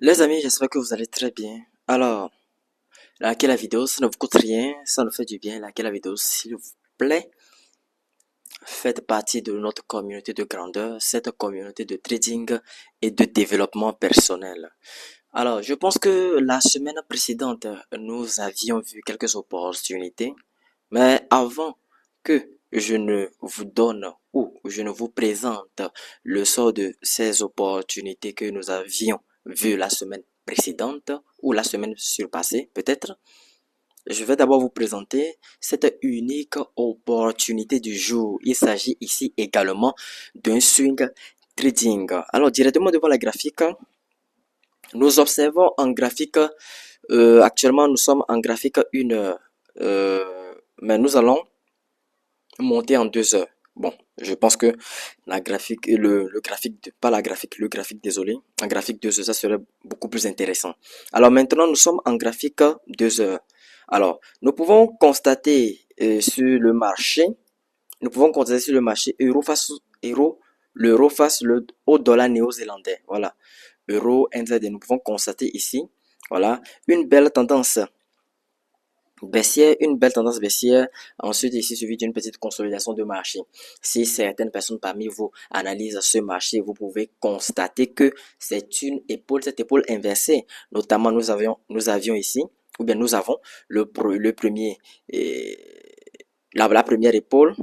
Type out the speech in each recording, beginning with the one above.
Les amis, j'espère que vous allez très bien. Alors, likez la vidéo, ça ne vous coûte rien, ça nous fait du bien. Likez la vidéo, s'il vous plaît. Faites partie de notre communauté de grandeur, cette communauté de trading et de développement personnel. Alors, je pense que la semaine précédente, nous avions vu quelques opportunités, mais avant que je ne vous donne ou je ne vous présente le sort de ces opportunités que nous avions vues la semaine précédente ou la semaine surpassée, peut-être, je vais d'abord vous présenter cette unique opportunité du jour. Il s'agit ici également d'un swing trading. Alors, directement devant la graphique, nous observons en graphique, actuellement nous sommes en graphique 1 heure, mais nous allons monter en 2 heures. Bon, je pense que la graphique, le graphique, pas la graphique, le graphique, désolé, en graphique 2 heures, ça serait beaucoup plus intéressant. Alors maintenant, nous sommes en graphique 2 heures. Alors, nous pouvons constater sur le marché, euro face euro, l'euro face au dollar néo-zélandais. Voilà, euro NZD. Nous pouvons constater ici, voilà, une belle tendance baissière, une belle tendance baissière, ensuite ici suivi d'une petite consolidation de marché. Si certaines personnes parmi vous analysent ce marché, vous pouvez constater que c'est une épaule, cette épaule inversée. Notamment, nous avions ici, ou bien nous avons le premier, la première épaule,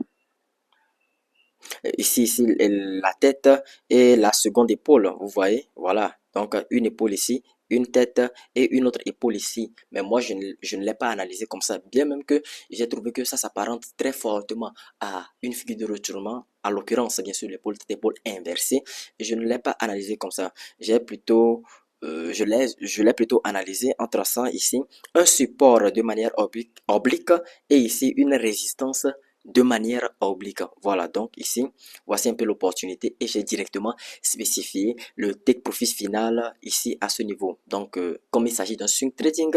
ici, la tête et la seconde épaule, vous voyez, voilà. Donc, une épaule ici, une tête et une autre épaule ici. Mais moi, je ne l'ai pas analysé comme ça. Bien même que j'ai trouvé que ça s'apparente très fortement à une figure de retournement, à l'occurrence, bien sûr, cette épaule inversée. Je ne l'ai pas analysé comme ça. J'ai plutôt je l'ai plutôt analysé en traçant ici un support de manière oblique et ici une résistance de manière oblique. Voilà, donc ici, voici un peu l'opportunité et j'ai directement spécifié le take profit final ici à ce niveau. Donc, comme il s'agit d'un swing trading,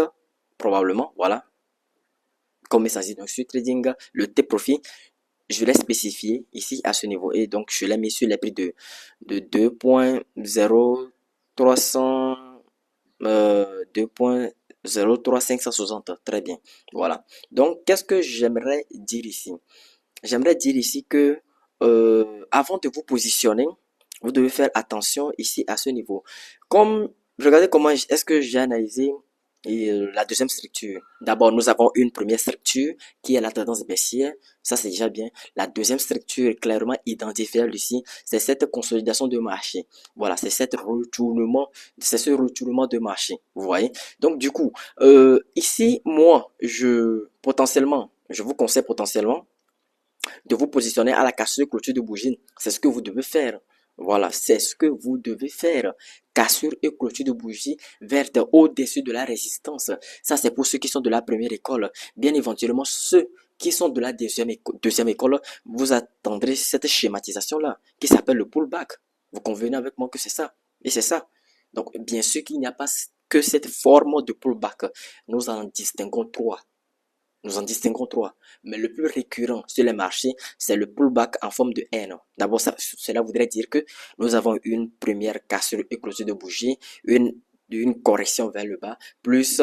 probablement, voilà, comme il s'agit d'un swing trading, le take profit, je l'ai spécifié ici à ce niveau et donc je l'ai mis sur les prix de 2.0300 2.03560. Très bien. Voilà. Donc, qu'est-ce que j'aimerais dire ici? J'aimerais dire ici que avant de vous positionner, vous devez faire attention ici à ce niveau. Comme, regardez comment est-ce que j'ai analysé la deuxième structure. D'abord, nous avons une première structure qui est la tendance baissière. Ça, c'est déjà bien. La deuxième structure est clairement identifiable ici. C'est cette consolidation de marché. Voilà, c'est ce retournement de marché. Vous voyez? Donc, du coup, ici, moi, je vous conseille potentiellement de vous positionner à la cassure clôture de bougie. C'est ce que vous devez faire. Voilà, c'est ce que vous devez faire. Cassure et clôture de bougie verte au-dessus de la résistance. Ça, c'est pour ceux qui sont de la première école. Bien éventuellement, ceux qui sont de la deuxième école, vous attendrez cette schématisation-là, qui s'appelle le pullback. Vous convenez avec moi que c'est ça. Et c'est ça. Donc, bien sûr qu'il n'y a pas que cette forme de pullback. Nous en distinguons trois. Nous en distinguons trois. Mais le plus récurrent sur les marchés, c'est le pullback en forme de N. D'abord, cela voudrait dire que nous avons une première cassure et clôture de bougie, une correction vers le bas, plus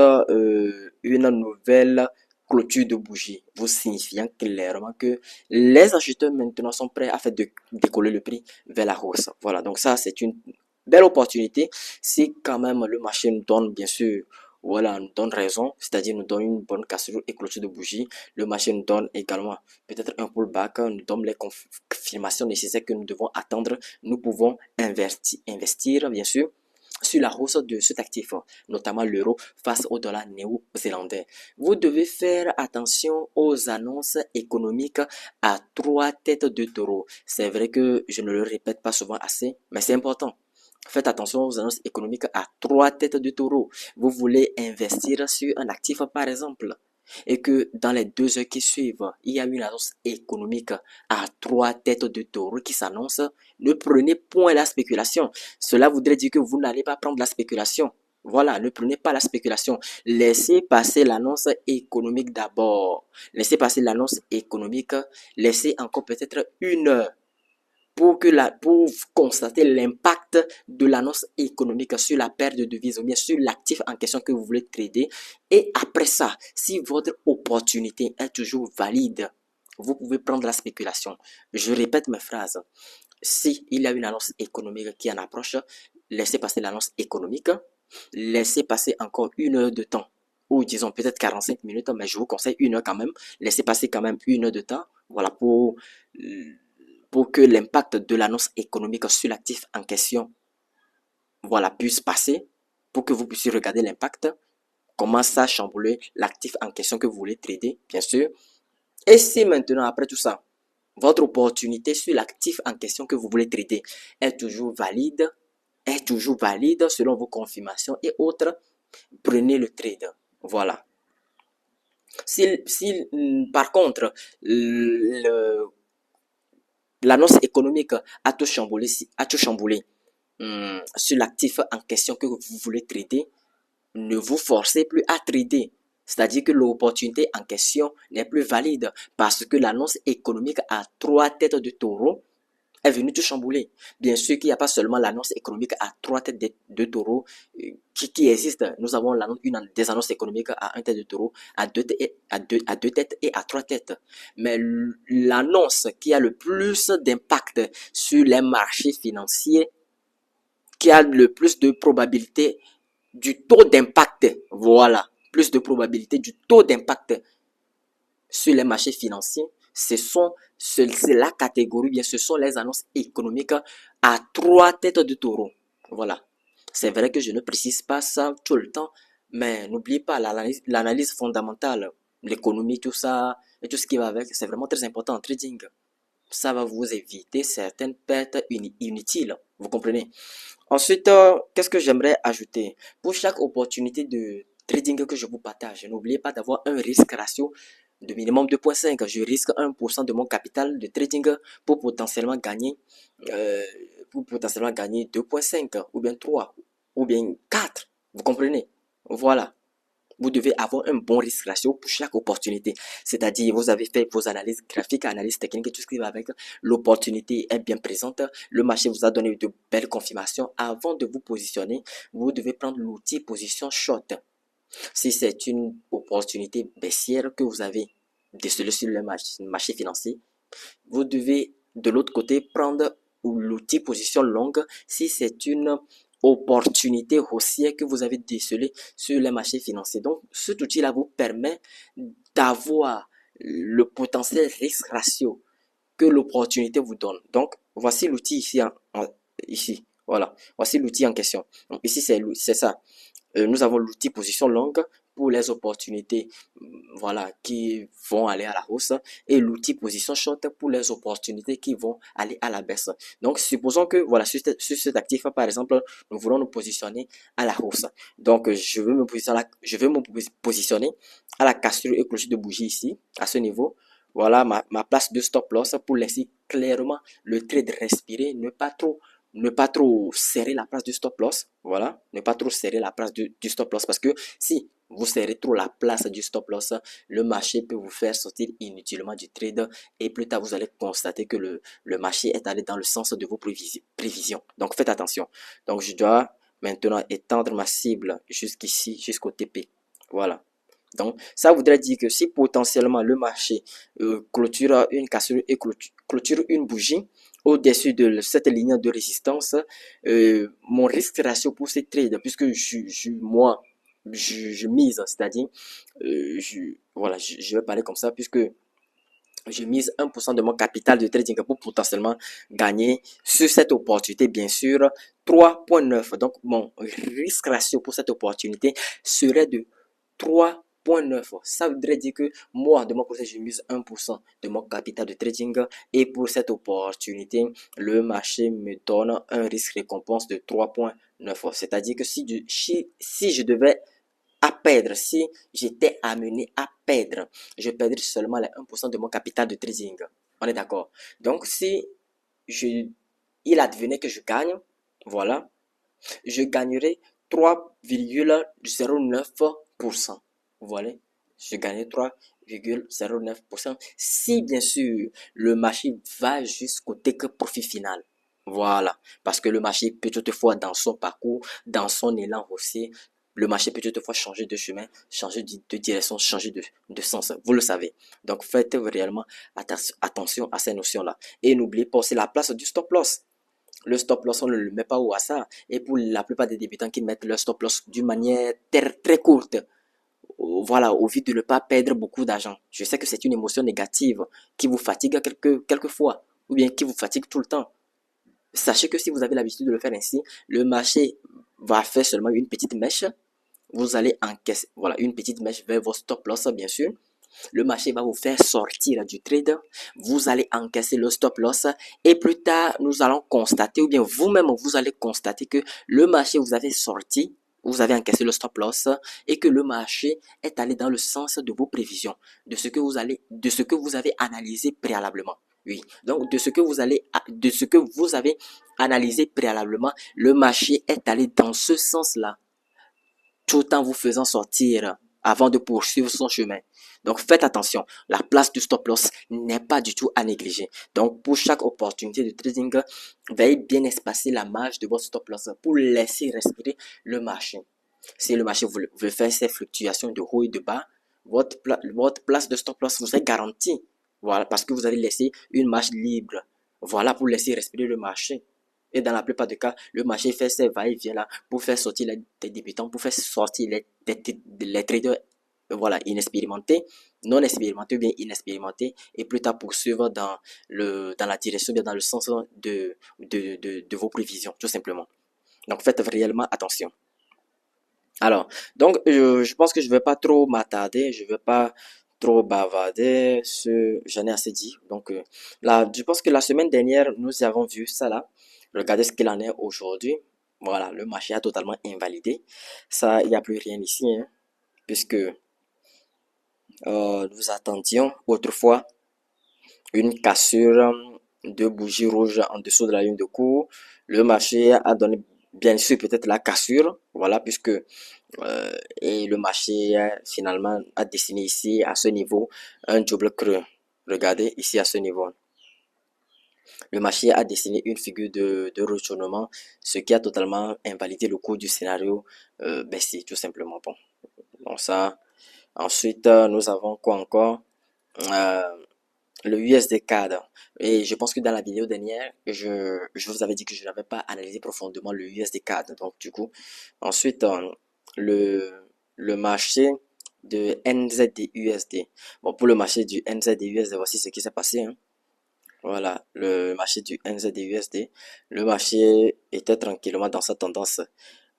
une nouvelle clôture de bougie, vous signifiant clairement que les acheteurs maintenant sont prêts à faire décoller le prix vers la hausse. Voilà, donc ça, c'est une belle opportunité si quand même le marché nous donne, bien sûr, voilà, nous donne raison, c'est-à-dire nous donne une bonne cassure et clôture de bougie. Le marché nous donne également peut-être un pullback, nous donne les confirmations nécessaires que nous devons attendre. Nous pouvons investir, bien sûr, sur la hausse de cet actif, notamment l'euro face au dollar néo-zélandais. Vous devez faire attention aux annonces économiques à trois têtes de taureau. C'est vrai que je ne le répète pas souvent assez, mais c'est important. Faites attention aux annonces économiques à trois têtes de taureau. Vous voulez investir sur un actif, par exemple, et que dans les 2 heures qui suivent, il y a une annonce économique à trois têtes de taureau qui s'annonce, ne prenez point la spéculation. Cela voudrait dire que vous n'allez pas prendre la spéculation. Voilà, ne prenez pas la spéculation. Laissez passer l'annonce économique d'abord. Laissez passer l'annonce économique. Laissez encore peut-être 1 heure. pour constater l'impact de l'annonce économique sur la perte de devise ou bien sur l'actif en question que vous voulez trader. Et après ça, si votre opportunité est toujours valide, vous pouvez prendre la spéculation. Je répète mes phrases. Si il y a une annonce économique qui en approche, laissez passer l'annonce économique, laissez passer encore 1 heure de temps, ou disons peut-être 45 minutes, mais je vous conseille 1 heure quand même, laissez passer quand même 1 heure de temps, voilà, pour que l'impact de l'annonce économique sur l'actif en question, voilà, puisse passer, pour que vous puissiez regarder l'impact, comment ça chambouler l'actif en question que vous voulez trader, bien sûr. Et si maintenant, après tout ça, votre opportunité sur l'actif en question que vous voulez trader est toujours valide selon vos confirmations et autres, prenez le trade. Voilà. Si par contre, l'annonce économique a tout chamboulé sur l'actif en question que vous voulez trader, ne vous forcez plus à trader. C'est-à-dire que l'opportunité en question n'est plus valide parce que l'annonce économique à 3 têtes de taureau est venue tout chambouler. Bien sûr qu'il n'y a pas seulement l'annonce économique à 3 têtes de taureau qui existe. Nous avons des annonces économiques à 1 tête de taureau, à deux têtes et à 3 têtes. Mais l'annonce qui a le plus d'impact sur les marchés financiers, qui a le plus de probabilité du taux d'impact, voilà, plus de probabilité du taux d'impact sur les marchés financiers, c'est la catégorie, bien, ce sont les annonces économiques à 3 têtes de taureau. Voilà. C'est vrai que je ne précise pas ça tout le temps, mais n'oubliez pas l'analyse fondamentale, l'économie, tout ça, et tout ce qui va avec, c'est vraiment très important en trading. Ça va vous éviter certaines pertes inutiles. Vous comprenez? Ensuite, qu'est-ce que j'aimerais ajouter? Pour chaque opportunité de trading que je vous partage, n'oubliez pas d'avoir un risque ratio de minimum 2,5. Je risque 1% de mon capital de trading pour potentiellement gagner, euh, 2,5 ou bien 3 ou bien 4. Vous comprenez? Voilà. Vous devez avoir un bon risque ratio pour chaque opportunité. C'est-à-dire, vous avez fait vos analyses graphiques, analyses techniques et tout ce qui va avec. L'opportunité est bien présente. Le marché vous a donné de belles confirmations. Avant de vous positionner, vous devez prendre l'outil position short. Si c'est une opportunité baissière que vous avez décelée sur le marché financier, vous devez de l'autre côté prendre l'outil position longue si c'est une opportunité haussière que vous avez décelée sur les marchés financiers. Donc, cet outil-là vous permet d'avoir le potentiel risque ratio que l'opportunité vous donne. Donc, voici l'outil ici. Voilà. Voici l'outil en question. Donc, ici, c'est ça. Nous avons l'outil position longue pour les opportunités, voilà, qui vont aller à la hausse, et l'outil position short pour les opportunités qui vont aller à la baisse. Donc, supposons que, voilà, sur cet actif, par exemple, nous voulons nous positionner à la hausse. Donc, je veux me positionner à la cassure et clocher de bougie ici, à ce niveau. Voilà ma place de stop loss pour laisser clairement le trade respirer, ne pas trop serrer la place du stop loss. Voilà, ne pas trop serrer la place du stop loss parce que si vous serrez trop la place du stop loss, le marché peut vous faire sortir inutilement du trade et plus tard vous allez constater que le marché est allé dans le sens de vos prévisions. Donc faites attention. Donc je dois maintenant étendre ma cible jusqu'ici, jusqu'au TP. Voilà. Donc, ça voudrait dire que si potentiellement le marché clôture une cassure et clôture une bougie au-dessus de cette ligne de résistance, mon risque ratio pour ces trades, puisque moi, je mise, c'est-à-dire, voilà, je vais parler comme ça, puisque je mise 1% de mon capital de trading pour potentiellement gagner sur cette opportunité, bien sûr, 3,9. Donc, mon risque ratio pour cette opportunité serait de 3,9. Ça voudrait dire que moi, de mon côté, je mise 1% de mon capital de trading et pour cette opportunité, le marché me donne un risque récompense de 3,9. C'est-à-dire que si je devais à perdre, si j'étais amené à perdre, je perdrais seulement les 1% de mon capital de trading. On est d'accord? Donc, si il advenait que je gagne, voilà, je gagnerai 3,09%. Voilà, je gagnerai 0,09%, si bien sûr le marché va jusqu'au take profit final. Voilà, parce que le marché peut toutefois dans son parcours, dans son élan haussier, le marché peut toutefois changer de chemin, changer de direction, changer de sens. Vous le savez. Donc faites réellement attention à ces notions-là. Et n'oubliez pas aussi la place du stop loss. Le stop loss, on ne le met pas au hasard. Et pour la plupart des débutants qui mettent leur stop loss d'une manière très, très courte, voilà, au vide de ne pas perdre beaucoup d'argent. Je sais que c'est une émotion négative qui vous fatigue quelquefois, ou bien qui vous fatigue tout le temps. Sachez que si vous avez l'habitude de le faire ainsi, le marché va faire seulement une petite mèche. Vous allez encaisser, voilà, une petite mèche vers vos stop loss, bien sûr. Le marché va vous faire sortir du trade. Vous allez encaisser le stop loss. Et plus tard, nous allons constater, ou bien vous-même, vous allez constater que le marché vous avez sorti, vous avez encaissé le stop loss et que le marché est allé dans le sens de vos prévisions, de ce que vous avez analysé préalablement. Oui, donc de ce que vous avez analysé préalablement, le marché est allé dans ce sens-là, tout en vous faisant sortir avant de poursuivre son chemin. Donc faites attention, la place du stop loss n'est pas du tout à négliger. Donc pour chaque opportunité de trading, veuillez bien espacer la marge de votre stop loss pour laisser respirer le marché. Si le marché veut faire ces fluctuations de haut et de bas, votre place de stop loss vous est garantie. Voilà, parce que vous avez laissé une marge libre. Voilà pour laisser respirer le marché. Et dans la plupart des cas, le marché fait ses va-et-vient là pour faire sortir les débutants, pour faire sortir les traders voilà, inexpérimentés, non expérimentés ou bien inexpérimentés, et plus tard poursuivre dans la direction, bien dans le sens de vos prévisions, tout simplement. Donc faites réellement attention. Alors, donc je pense que je vais pas trop m'attarder, je vais pas trop bavarder, j'en ai assez dit. Donc là, je pense que la semaine dernière, nous avons vu ça là. Regardez ce qu'il en est aujourd'hui. Voilà, le marché a totalement invalidé. Ça, il n'y a plus rien ici, hein, puisque nous attendions autrefois une cassure de bougie rouge en dessous de la ligne de cours. Le marché a donné bien sûr peut-être la cassure, voilà, puisque et le marché finalement a dessiné ici à ce niveau un double creux. Regardez ici à ce niveau. Le marché a dessiné une figure de retournement, ce qui a totalement invalidé le cours du scénario baissier, tout simplement. Bon, donc ça. Ensuite, nous avons quoi encore? Euh, le USD CAD. Et je pense que dans la vidéo dernière, je vous avais dit que je n'avais pas analysé profondément le USD CAD. Donc, du coup, ensuite, le, le marché de NZD-USD. Bon, pour le marché du NZD-USD, voici ce qui s'est passé, hein. Voilà, le marché du NZD-USD. Le marché était tranquillement dans sa tendance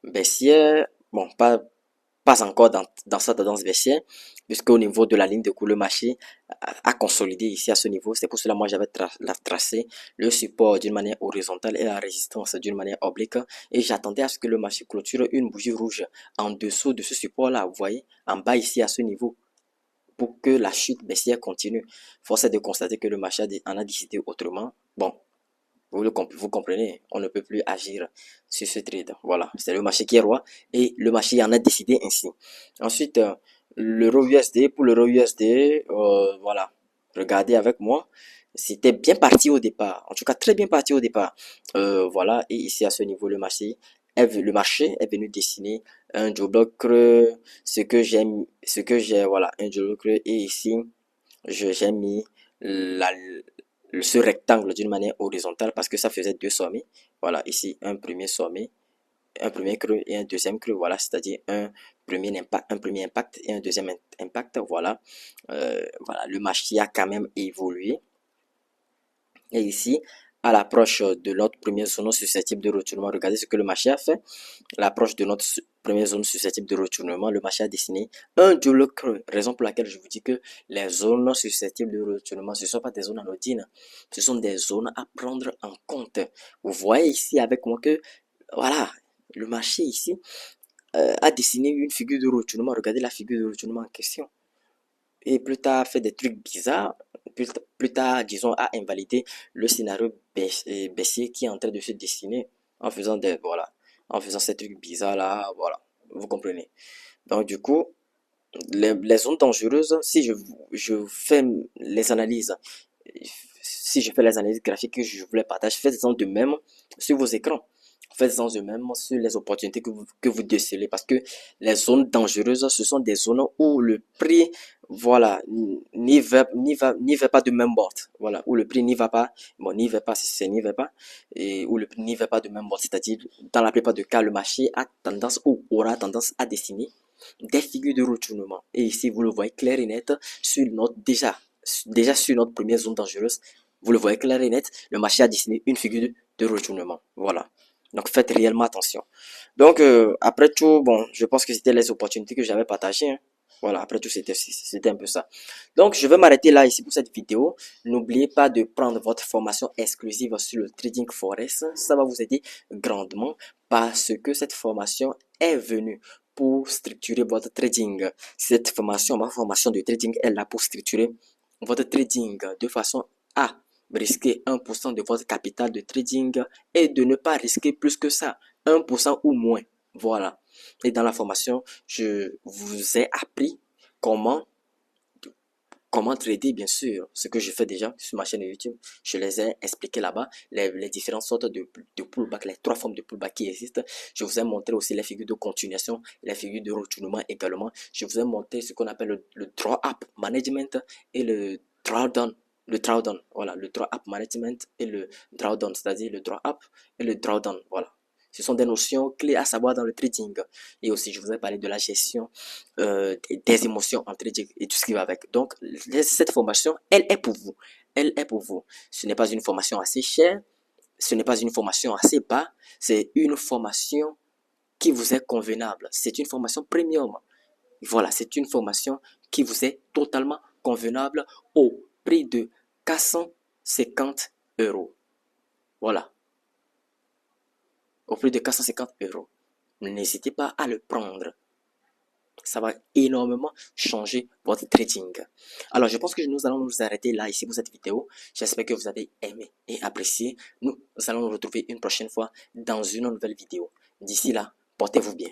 baissière. Bon, pas encore dans sa tendance baissière, puisqu'au niveau de la ligne de cours, le marché a consolidé ici à ce niveau. C'est pour cela moi j'avais tracé le support d'une manière horizontale et la résistance d'une manière oblique. Et j'attendais à ce que le marché clôture une bougie rouge en dessous de ce support-là, vous voyez, en bas ici à ce niveau, pour que la chute baissière continue. Force est de constater que le marché en a décidé autrement. Bon, vous comprenez, on ne peut plus agir sur ce trade. Voilà, c'est le marché qui est roi et le marché en a décidé ainsi. Ensuite, l'euro USD, pour l'euro USD, voilà, regardez avec moi, c'était bien parti au départ, en tout cas très bien parti au départ. Voilà, et ici à ce niveau, le marché est venu dessiner un double creux, voilà, un double creux, et ici, j'ai mis la, ce rectangle d'une manière horizontale parce que ça faisait deux sommets. Voilà, ici, un premier sommet, un premier creux et un deuxième creux. Voilà, c'est-à-dire un premier impact et un deuxième impact. Voilà, voilà, le marché a quand même évolué. Et ici, à l'approche de notre première zone susceptible de retournement, regardez ce que le marché a fait. L'approche de notre première zone susceptible de retournement, le marché a dessiné un double creux. Raison pour laquelle je vous dis que les zones susceptibles de retournement, ce ne sont pas des zones anodines. Ce sont des zones à prendre en compte. Vous voyez ici avec moi que, voilà, le marché ici a dessiné une figure de retournement. Regardez la figure de retournement en question. Et plus tard, fait des trucs bizarres. Plus tard, disons, a invalidé le scénario baissier qui est en train de se dessiner en faisant voilà, en faisant ces trucs bizarres là, voilà, vous comprenez. Donc, du coup, Les zones dangereuses, si je fais les analyses, si je fais les analyses graphiques que je voulais partager, faites-en de même sur vos écrans. Faites-en de même sur les opportunités que vous décelez. Parce que les zones dangereuses, ce sont des zones où le prix, voilà, n'y va pas de même bord. Voilà, où le prix n'y va pas. Bon, n'y va pas, c'est n'y va pas. Et où le prix n'y va pas de même bord. C'est-à-dire, dans la plupart des cas, le marché a tendance ou aura tendance à dessiner des figures de retournement. Et ici, vous le voyez clair et net sur notre, déjà sur notre première zone dangereuse. Vous le voyez clair et net, le marché a dessiné une figure de retournement. Voilà. Donc faites réellement attention. Donc après tout, bon, je pense que c'était les opportunités que j'avais partagées, hein. Voilà, après tout, c'était un peu ça. Donc, je vais m'arrêter là ici pour cette vidéo. N'oubliez pas de prendre votre formation exclusive sur le Trading Forex. Ça va vous aider grandement parce que cette formation est venue pour structurer votre trading. Cette formation, ma formation de trading, est là pour structurer votre trading de façon à risquer 1% de votre capital de trading et de ne pas risquer plus que ça, 1% ou moins. Voilà. Et dans la formation, je vous ai appris comment trader, bien sûr, ce que je fais déjà sur ma chaîne YouTube. Je les ai expliqué là-bas, les différentes sortes de pullback, les trois formes de pullback qui existent. Je vous ai montré aussi les figures de continuation, les figures de retournement également. Je vous ai montré ce qu'on appelle le draw up management et le drawdown. Le drawdown, voilà, le draw up management et le drawdown, c'est-à-dire le draw up et le drawdown, voilà. Ce sont des notions clés à savoir dans le trading. Et aussi, je vous ai parlé de la gestion des émotions en trading et tout ce qui va avec. Donc, cette formation, elle est pour vous. Elle est pour vous. Ce n'est pas une formation assez chère, ce n'est pas une formation assez bas, c'est une formation qui vous est convenable. C'est une formation premium. Voilà, c'est une formation qui vous est totalement convenable au prix de 450 euros. Voilà, au prix de 450 euros. N'hésitez pas à le prendre. Ça va énormément changer votre trading. Alors, je pense que nous allons nous arrêter là, ici, pour cette vidéo. J'espère que vous avez aimé et apprécié. Nous allons nous retrouver une prochaine fois dans une nouvelle vidéo. D'ici là, portez-vous bien.